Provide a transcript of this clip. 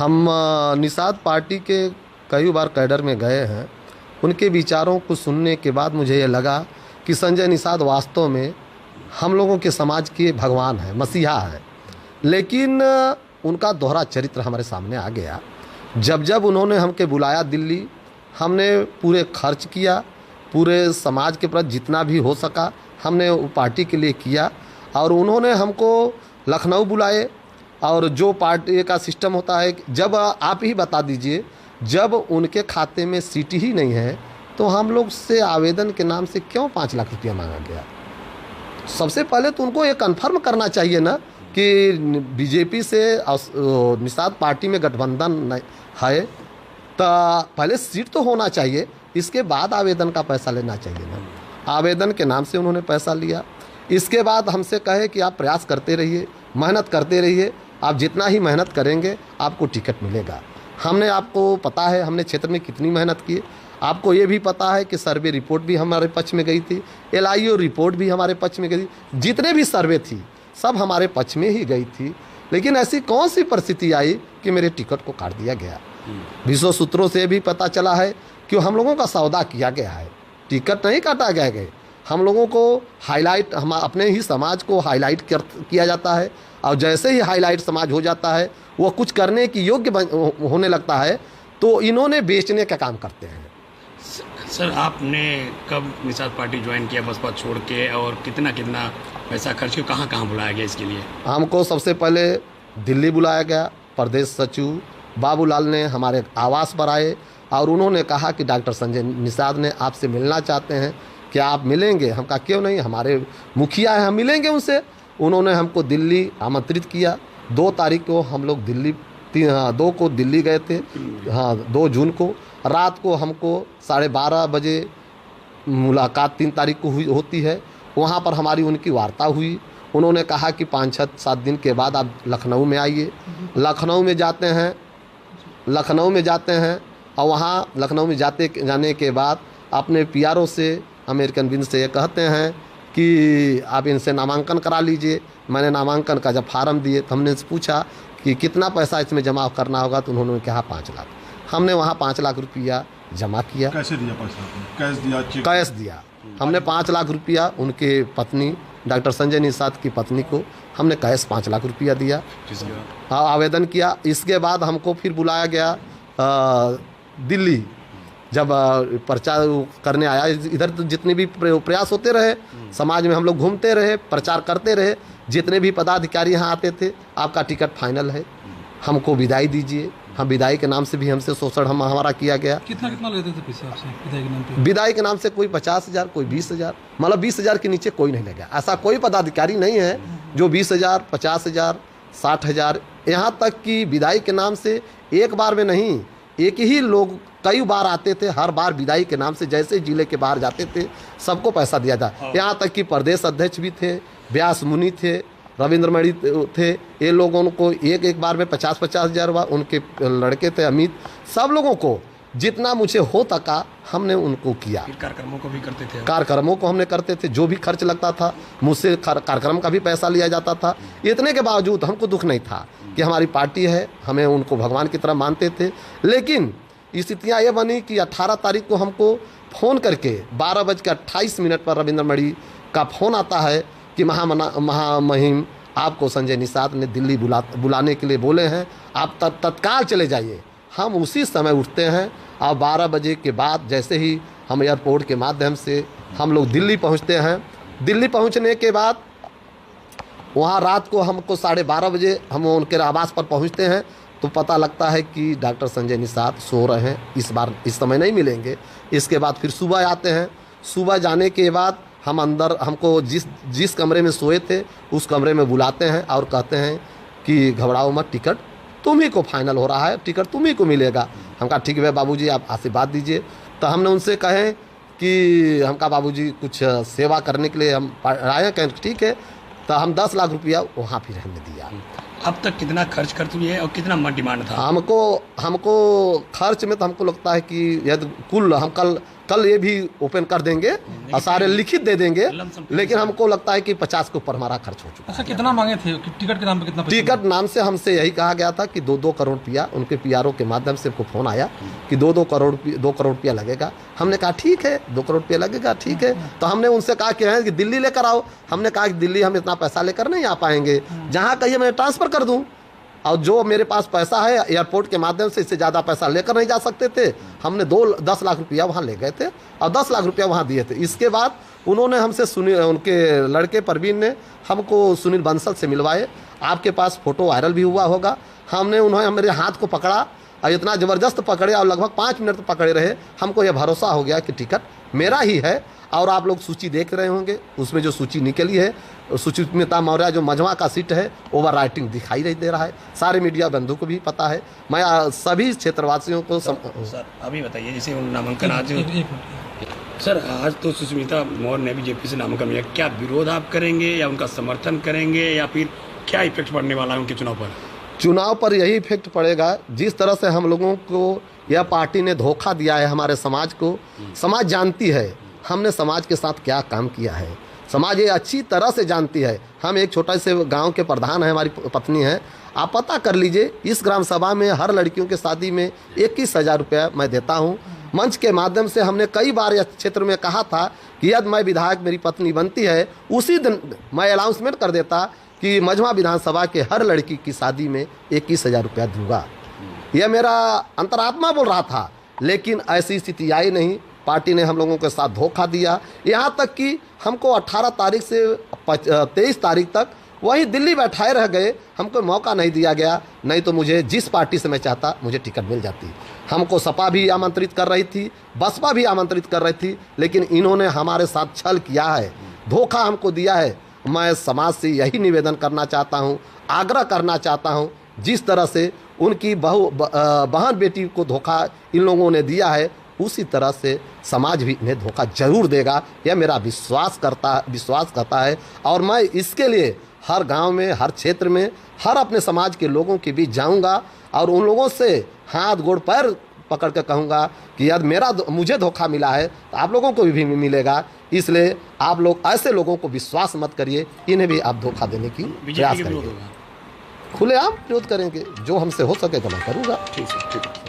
हम निषाद पार्टी के कई बार कैडर में गए हैं। उनके विचारों को सुनने के बाद मुझे ये लगा कि संजय निषाद वास्तव में हम लोगों के समाज के भगवान हैं, मसीहा हैं। लेकिन उनका दोहरा चरित्र हमारे सामने आ गया। जब जब उन्होंने हमके बुलाया दिल्ली, हमने पूरे खर्च किया, पूरे समाज के प्रति जितना भी हो सका हमने पार्टी के लिए किया। और उन्होंने हमको लखनऊ बुलाए, और जो पार्टी का सिस्टम होता है, जब आप ही बता दीजिए, जब उनके खाते में सीट ही नहीं है तो हम लोग से आवेदन के नाम से क्यों 5 लाख रुपया मांगा गया? सबसे पहले तो उनको ये कन्फर्म करना चाहिए ना कि बीजेपी से निषाद पार्टी में गठबंधन है, तो पहले सीट तो होना चाहिए, इसके बाद आवेदन का पैसा लेना चाहिए ना। आवेदन के नाम से उन्होंने पैसा लिया। इसके बाद हमसे कहे कि आप प्रयास करते रहिए, मेहनत करते रहिए, आप जितना ही मेहनत करेंगे आपको टिकट मिलेगा। हमने, आपको पता है हमने क्षेत्र में कितनी मेहनत की। आपको ये भी पता है कि सर्वे रिपोर्ट भी हमारे पक्ष में गई थी, LIO रिपोर्ट भी हमारे पक्ष में गई थी, जितने भी सर्वे थी सब हमारे पक्ष में ही गई थी। लेकिन ऐसी कौन सी परिस्थिति आई कि मेरे टिकट को काट दिया गया? विश्व सूत्रों से भी पता चला है कि हम लोगों का सौदा किया गया है, टिकट नहीं काटा गया। हम लोगों को हाईलाइट, हम अपने ही समाज को हाईलाइट किया जाता है, और जैसे ही हाईलाइट समाज हो जाता है वो कुछ करने की योग्य होने लगता है तो इन्होंने बेचने का काम करते हैं। सर, आपने कब निषाद पार्टी ज्वाइन किया बसपा छोड़ के, और कितना कितना पैसा खर्च किया, कहाँ कहाँ बुलाया गया इसके लिए? हमको सबसे पहले दिल्ली बुलाया गया। प्रदेश सचिव बाबूलाल ने हमारे आवास पर आए और उन्होंने कहा कि डॉक्टर संजय निषाद ने आपसे मिलना चाहते हैं, क्या आप मिलेंगे? हम कहा क्यों नहीं, हमारे मुखिया हैं, हम मिलेंगे उनसे। उन्होंने हमको दिल्ली आमंत्रित किया। 2 तारीख को हम लोग दिल्ली, 2 को दिल्ली गए थे, 2 जून को रात को हमको 12:30 बजे मुलाकात 3 तारीख को होती है। वहाँ पर हमारी उनकी वार्ता हुई। उन्होंने कहा कि 5-7 दिन के बाद आप लखनऊ में आइए। लखनऊ में जाते हैं और वहाँ लखनऊ में जाने के बाद अपने PRO से, अमेरिकन विंग से ये कहते हैं कि आप इनसे नामांकन करा लीजिए। मैंने नामांकन का जब फार्म दिए तो हमने पूछा कि कितना पैसा इसमें जमा करना होगा, तो उन्होंने कहा 5 लाख। हमने वहाँ 5 लाख रुपया जमा किया। कैसे दिया पैसा? कैश दिया? कैश दिया। हमने 5 लाख रुपया उनके पत्नी डॉक्टर संजय निषाद की पत्नी को हमने कैश 5 लाख रुपया दिया। हाँ, आवेदन किया। इसके बाद हमको फिर बुलाया गया दिल्ली। जब प्रचार करने आया, इधर तो जितने भी प्रयास होते रहे, समाज में हम लोग घूमते रहे, प्रचार करते रहे, जितने भी पदाधिकारी यहाँ आते थे, आपका टिकट फाइनल है, हमको विदाई दीजिए। हम विदाई के नाम से भी हमसे शोषण हमारा किया गया। कितना लेते थे पैसे आपसे विदाई के नाम पे? विदाई के नाम से कोई 50,000, कोई 20,000, मतलब 20,000 के नीचे कोई नहीं लगा। ऐसा कोई पदाधिकारी नहीं है जो 20,000, 50,000, 60,000, यहाँ तक कि विदाई के नाम से एक बार में नहीं, एक ही लोग कई बार आते थे। हर बार विदाई के नाम से जैसे जिले के बाहर जाते थे सबको पैसा दिया था। यहाँ तक कि प्रदेश अध्यक्ष भी थे, व्यास मुनि थे, रविंद्र मणि थे। ये लोगों को एक बार में 50-50 हज़ार हुआ। उनके लड़के थे अमित, सब लोगों को जितना मुझे हो सका हमने उनको किया। कार्यक्रमों को भी करते थे? कार्यक्रमों को हमने करते थे, जो भी खर्च लगता था मुझसे कार्यक्रम का भी पैसा लिया जाता था। इतने के बावजूद हमको दुख नहीं था कि हमारी पार्टी है, हमें उनको भगवान की तरह मानते थे। लेकिन स्थितियाँ ये बनी कि 18 तारीख को हमको फ़ोन करके 12:28 पर रविंद्र मणि का फ़ोन आता है कि महामहिम आपको संजय निषाद ने दिल्ली बुलाने के लिए बोले हैं, आप तत्काल चले जाइए। हम उसी समय उठते हैं और 12 बजे के बाद जैसे ही हम एयरपोर्ट के माध्यम से हम लोग दिल्ली पहुंचते हैं। दिल्ली पहुंचने के बाद वहां रात को हमको 12:30 बजे हम उनके आवास पर पहुंचते हैं तो पता लगता है कि डॉक्टर संजय निषाद सो रहे हैं, इस बार इस समय नहीं मिलेंगे। इसके बाद फिर सुबह आते हैं। सुबह जाने के बाद हम अंदर, हमको जिस कमरे में सोए थे उस कमरे में बुलाते हैं और कहते हैं कि घबराओ मत, टिकट तुम ही को फाइनल हो रहा है, टिकट तुम ही को मिलेगा। हम कहा ठीक है बाबूजी, आप आशीर्वाद दीजिए। तो हमने उनसे कहे कि हम कहा बाबूजी कुछ सेवा करने के लिए हम आए हैं। कहें ठीक है। तो हम 10 लाख रुपया वहाँ फिर हमने दिया। अब तक कितना खर्च कर चुकी है और कितना डिमांड था? हमको खर्च में तो हमको लगता है कि यदि कुल हम कल कल ये भी ओपन कर देंगे और सारे लिखित दे देंगे, लमसम लेकिन हमको लगता है कि 50 के ऊपर हमारा खर्च हो चुका अच्छा कितना मांगे थे कि टिकट के नाम पे कितना है। पैसा टिकट नाम से हमसे यही कहा गया था कि 2-2 करोड़ रुपया, उनके पीआरओ के माध्यम से हमको फ़ोन आया कि 2 करोड़ रुपया लगेगा। हमने कहा ठीक है 2 करोड़ रुपया लगेगा, ठीक है। तो हमने उनसे कहा कि दिल्ली लेकर आओ। हमने कहा कि दिल्ली हम इतना पैसा लेकर नहीं आ पाएंगे, जहाँ कहिए मैं ट्रांसफ़र कर दूँ, और जो मेरे पास पैसा है एयरपोर्ट के माध्यम से इससे ज़्यादा पैसा लेकर नहीं जा सकते थे। हमने 10 लाख रुपया वहाँ ले गए थे और 10 लाख रुपया वहाँ दिए थे। इसके बाद उन्होंने हमसे उनके लड़के परवीन ने हमको सुनील बंसल से मिलवाए। आपके पास फ़ोटो वायरल भी हुआ होगा। उन्होंने मेरे हाथ को पकड़ा और इतना ज़बरदस्त पकड़े और लगभग 5 मिनट पकड़े रहे। हमको यह भरोसा हो गया कि टिकट मेरा ही है। और आप लोग सूची देख रहे होंगे, उसमें जो सूची निकली है, सुचित्रा मौर्य जो मझवा का सीट है, ओवर राइटिंग दिखाई नहीं दे रहा है। सारे मीडिया बंधु को भी पता है। मैं सभी क्षेत्रवासियों को सर अभी बताइए, जैसे नामांकन आज एक मिनट सर आज तो सुष्मिता मौर्य ने बीजेपी से नामांकन लिया, क्या विरोध आप करेंगे या उनका समर्थन करेंगे या फिर क्या इफेक्ट पड़ने वाला है उनके चुनाव पर? चुनाव पर यही इफेक्ट पड़ेगा, जिस तरह से हम लोगों को यह पार्टी ने धोखा दिया है हमारे समाज को। समाज जानती है हमने समाज के साथ क्या काम किया है, समाज ये अच्छी तरह से जानती है। हम एक छोटा से गांव के प्रधान हैं, हमारी पत्नी है। आप पता कर लीजिए, इस ग्राम सभा में हर लड़कियों के शादी में 21,000 रुपया मैं देता हूं। मंच के माध्यम से हमने कई बार इस क्षेत्र में कहा था कि यदि मैं विधायक मेरी पत्नी बनती है, उसी दिन मैं अनाउंसमेंट कर देता कि मझवा विधानसभा के हर लड़की की शादी में 21,000 रुपया दूंगा। यह मेरा अंतरात्मा बोल रहा था, लेकिन ऐसी स्थिति आई नहीं। पार्टी ने हम लोगों के साथ धोखा दिया। यहाँ तक कि हमको 18 तारीख से 23 तारीख तक वहीं दिल्ली बैठाए रह गए। हमको मौका नहीं दिया गया, नहीं तो मुझे जिस पार्टी से मैं चाहता मुझे टिकट मिल जाती। हमको सपा भी आमंत्रित कर रही थी, बसपा भी आमंत्रित कर रही थी, लेकिन इन्होंने हमारे साथ छल किया है, धोखा हमको दिया है। मैं समाज से यही निवेदन करना चाहता हूँ, आग्रह करना चाहता हूँ, जिस तरह से उनकी बहन बेटी को धोखा इन लोगों ने दिया है, उसी तरह से समाज भी इन्हें धोखा जरूर देगा। यह मेरा विश्वास करता है। और मैं इसके लिए हर गांव में, हर क्षेत्र में, हर अपने समाज के लोगों के बीच जाऊंगा और उन लोगों से हाथ गोड़ पैर पकड़ कर कहूँगा कि यदि मुझे धोखा मिला है तो आप लोगों को भी मिलेगा। इसलिए आप लोग ऐसे लोगों को विश्वास मत करिए, इन्हें भी आप धोखा देने की प्रयास करेंगे। खुलेआम विरोध करेंगे, जो हमसे हो सकेगा मैं करूँगा। ठीक है, ठीक है।